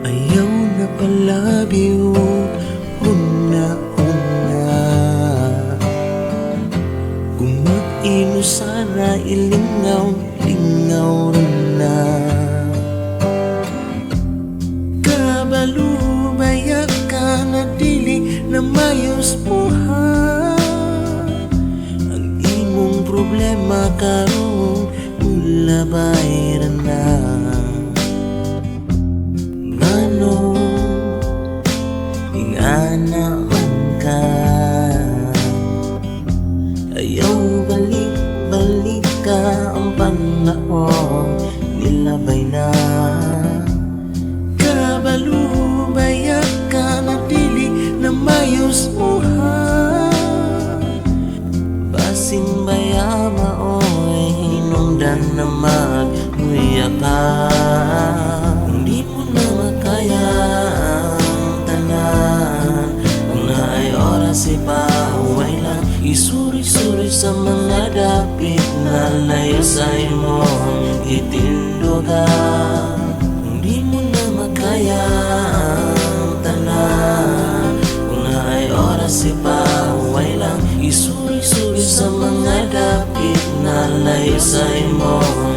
Ayaw na palabiw, una-una. Kung mag-ino sana, ilingaw-lingaw rin na. Kabalubaya ka na dili na mayos buhat. Ang imong problema karon ulabay ra na. Ingana man ka, ayaw balik-balik ka. Ang panahon nilabay na. Kabalubaya ka na dili na mayos buhat. Basin baya maoy hinungdan na magmuya ka. Hindi mo na makaya si pahuway lang, isuri-suri sa mga dapit na layo sa imong itinduga. Hindi mo na makaya ang tanan, kung naay oras si pahuway lang, isuri-suri sa mga dapit na layo sa imong